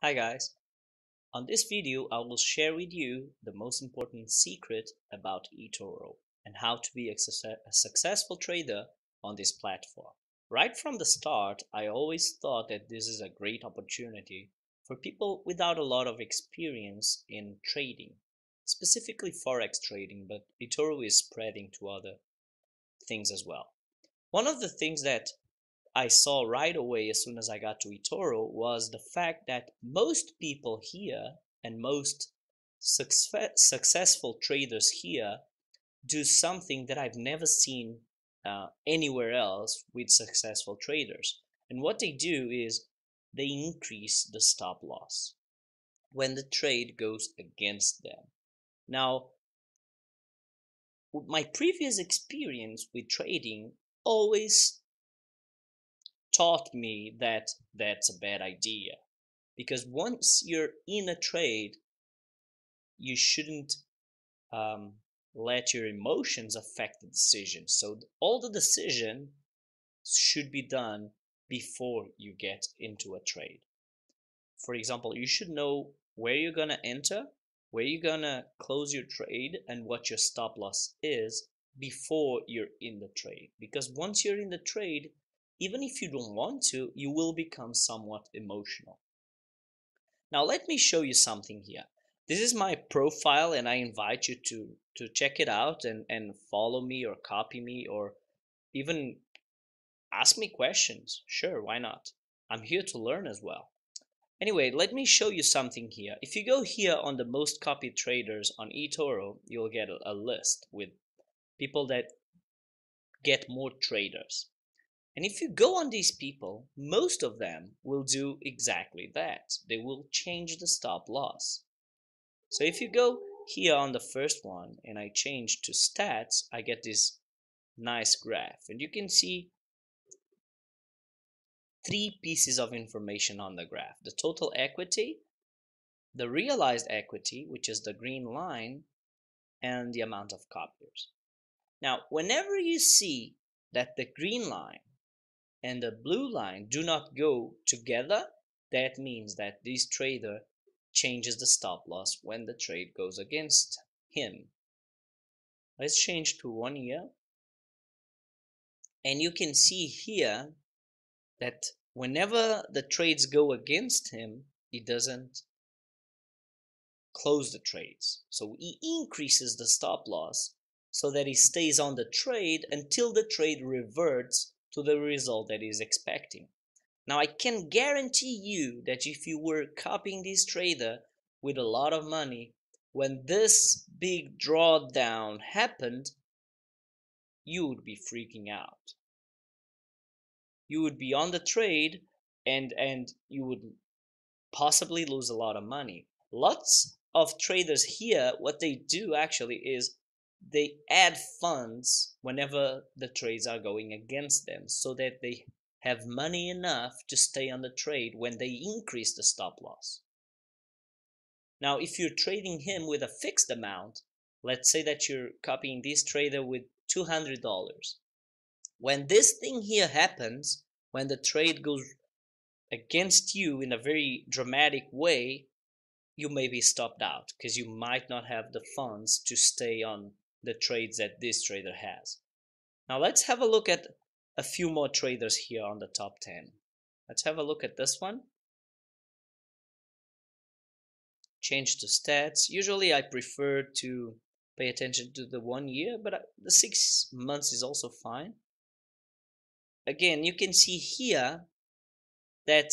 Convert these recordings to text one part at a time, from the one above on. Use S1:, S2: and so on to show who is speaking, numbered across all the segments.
S1: Hi guys, on this video I will share with you the most important secret about eToro and how to be a successful trader on this platform. Right from the start, I always thought that this is a great opportunity for people without a lot of experience in trading, specifically forex trading, but eToro is spreading to other things as well. One of the things that I saw right away as soon as I got to eToro was the fact that most people here and most successful traders here do something that I've never seen anywhere else with successful traders. And what they do is they increase the stop loss when the trade goes against them. Now, my previous experience with trading always taught me that that's a bad idea, because once you're in a trade you shouldn't um, let your emotions affect the decision. So all the decision should be done before you get into a trade. For example, you should know where you're gonna enter, where you're gonna close your trade, and what your stop loss is before you're in the trade. Because once you're in the trade, even if you don't want to, you will become somewhat emotional. Now let me show you something here. This is my profile and I invite you to check it out and follow me or copy me or even ask me questions. Sure, why not? I'm here to learn as well. Anyway, let me show you something here. If you go here on the most copied traders on eToro, you'll get a list with people that get more traders. And if you go on these people, most of them will do exactly that. They will change the stop loss. So if you go here on the first one and I change to stats, I get this nice graph. And you can see three pieces of information on the graph: the total equity, the realized equity, which is the green line, and the amount of copiers. Now, whenever you see that the green line and the blue line do not go together, that means that this trader changes the stop loss when the trade goes against him. Let's change to 1 year. And you can see here that whenever the trades go against him, he doesn't close the trades. So he increases the stop loss so that he stays on the trade until the trade reverts to the result that he's expecting. Now I can guarantee you that if you were copying this trader with a lot of money, when this big drawdown happened, you would be freaking out. You would be on the trade and you would possibly lose a lot of money. Lots of traders here, what they do actually is they add funds whenever the trades are going against them so that they have money enough to stay on the trade when they increase the stop loss. Now, if you're trading him with a fixed amount, let's say that you're copying this trader with $200. When this thing here happens, when the trade goes against you in a very dramatic way, you may be stopped out because you might not have the funds to stay on the trades that this trader has. Now let's have a look at a few more traders here on the top 10. Let's have a look at this one. Change to stats. Usually I prefer to pay attention to the 1 year, but the 6 months is also fine. Again, you can see here that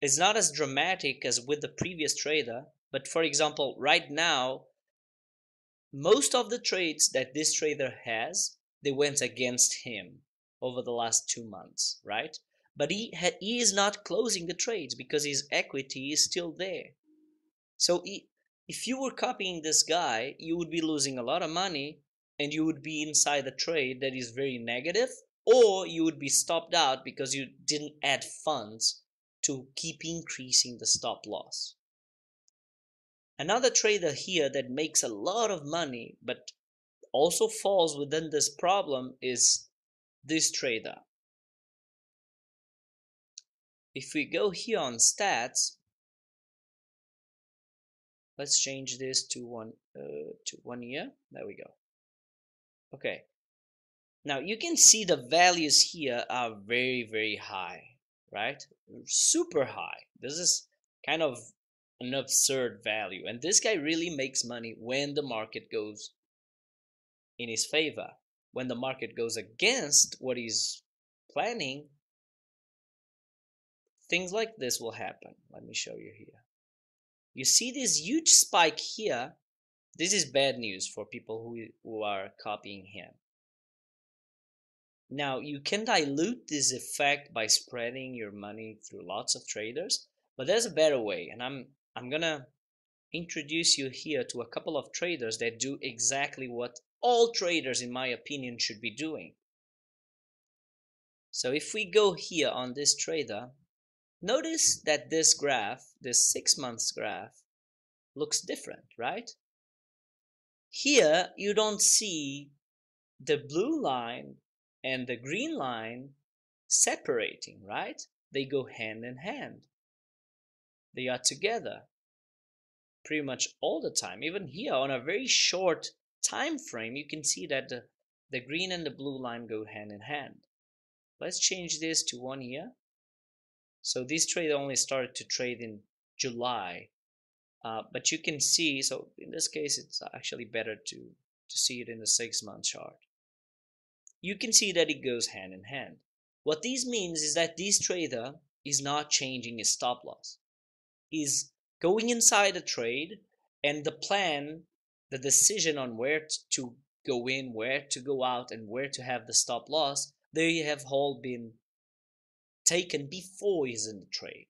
S1: it's not as dramatic as with the previous trader, but for example, right now, most of the trades that this trader has, they went against him over the last 2 months, right? But he is not closing the trades because his equity is still there. So if you were copying this guy, you would be losing a lot of money and you would be inside a trade that is very negative, or you would be stopped out because you didn't add funds to keep increasing the stop loss. Another trader here that makes a lot of money but also falls within this problem is this trader. if we go here on stats, let's change this to 1 year. There we go. Okay, now you can see the values here are very, very high, right? Super high. This is kind of an absurd value, and this guy really makes money when the market goes in his favor. When the market goes against what he's planning, things like this will happen. Let me show you here. You see this huge spike here. This is bad news for people who are copying him. Now you can dilute this effect by spreading your money through lots of traders, but there's a better way, and I'm gonna introduce you here to a couple of traders that do exactly what all traders, in my opinion, should be doing. So if we go here on this trader, notice that this graph, this 6 months graph, looks different, right? Here you don't see the blue line and the green line separating, right? They go hand in hand. They are together pretty much all the time. Even here on a very short time frame, you can see that the green and the blue line go hand in hand. Let's change this to 1 year. So this trade only started to trade in July, but you can see, so in this case it's actually better to see it in the 6-month chart. You can see that it goes hand in hand. What this means is that this trader is not changing his stop loss. He's going inside a trade, and the plan, the decision on where to go in, where to go out, and where to have the stop loss, they have all been taken before he's in the trade.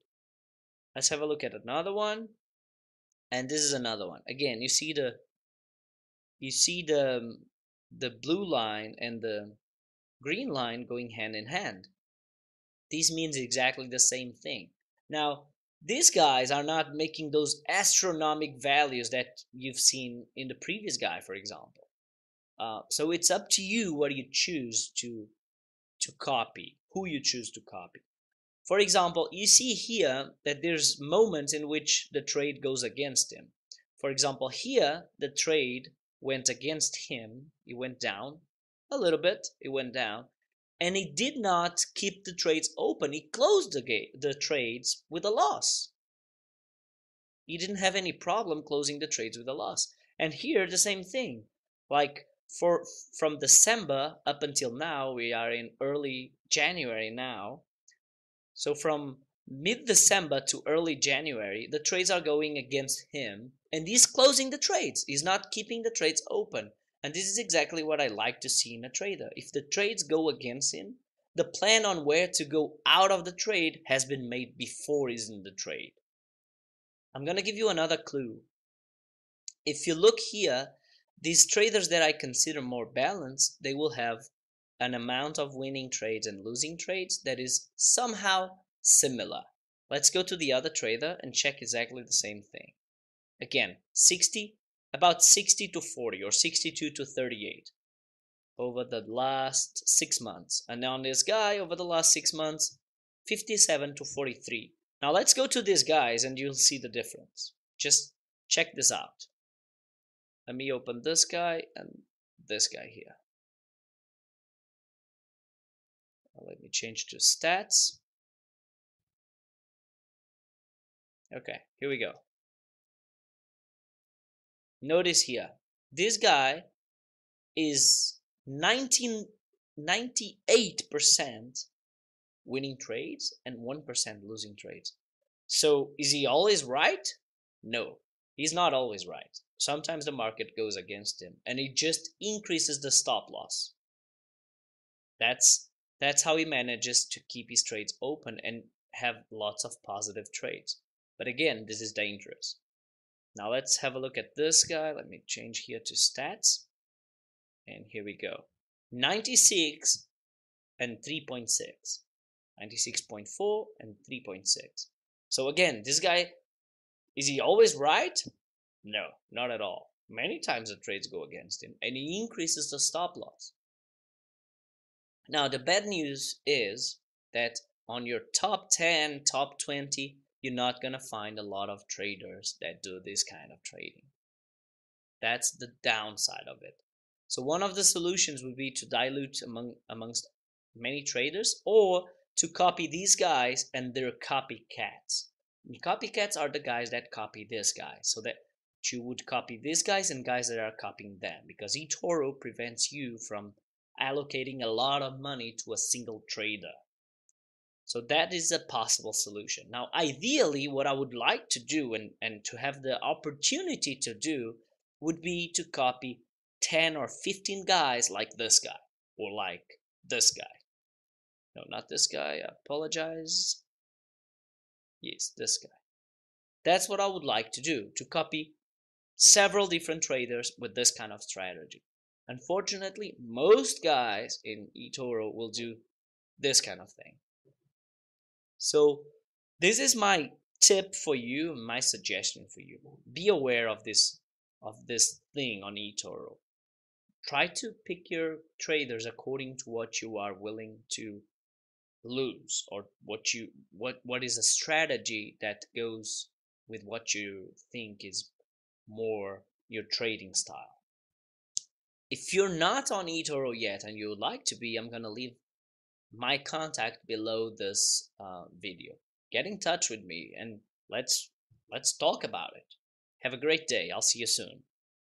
S1: Let's have a look at another one, and this is another one. Again, you see the blue line and the green line going hand in hand. This means exactly the same thing. Now, these guys are not making those astronomical values that you've seen in the previous guy, for example. So it's up to you what you choose to copy, who you choose to copy. For example, you see here that there's moments in which the trade goes against him. For example, here the trade went against him. It went down a little bit. It went down. And he did not keep the trades open. He closed the trades with a loss. He didn't have any problem closing the trades with a loss. And here, the same thing. Like from December up until now, we are in early January now. So from mid-December to early January, the trades are going against him. And he's closing the trades. He's not keeping the trades open. And this is exactly what I like to see in a trader. If the trades go against him, the plan on where to go out of the trade has been made before he's in the trade. I'm going to give you another clue. If you look here, these traders that I consider more balanced, they will have an amount of winning trades and losing trades that is somehow similar. Let's go to the other trader and check exactly the same thing. Again, about 60 to 40 or 62 to 38 over the last 6 months. And on this guy, over the last 6 months, 57 to 43. Now let's go to these guys and you'll see the difference. Just check this out. Let me open this guy and this guy here. Now let me change to stats. Okay, here we go. Notice here, this guy is 98% winning trades and 1% losing trades. So is he always right? No, he's not always right. Sometimes the market goes against him and it just increases the stop loss. That's how he manages to keep his trades open and have lots of positive trades. But again, this is dangerous. Now let's have a look at this guy. Let me change here to stats. And here we go. 96 and 3.6. 96.4 and 3.6. So again, this guy, is he always right? No, not at all. Many times the trades go against him and he increases the stop loss. Now the bad news is that on your top 10, top 20, you're not gonna find a lot of traders that do this kind of trading. That's the downside of it. So one of the solutions would be to dilute amongst many traders, or to copy these guys and their copycats. And copycats are the guys that copy this guy, so that you would copy these guys and guys that are copying them, because eToro prevents you from allocating a lot of money to a single trader. So that is a possible solution. Now, ideally, what I would like to do, and to have the opportunity to do, would be to copy 10 or 15 guys like this guy, or like this guy. No, not this guy, I apologize. Yes, this guy. That's what I would like to do, to copy several different traders with this kind of strategy. Unfortunately, most guys in eToro will do this kind of thing. So this is my tip for you, my suggestion for you. Be aware of this thing on eToro. Try to pick your traders according to what you are willing to lose, or what is a strategy that goes with what you think is more your trading style. If you're not on eToro yet and you would like to be, I'm gonna leave my contact below this video. Get in touch with me and let's talk about it. Have a great day. I'll see you soon.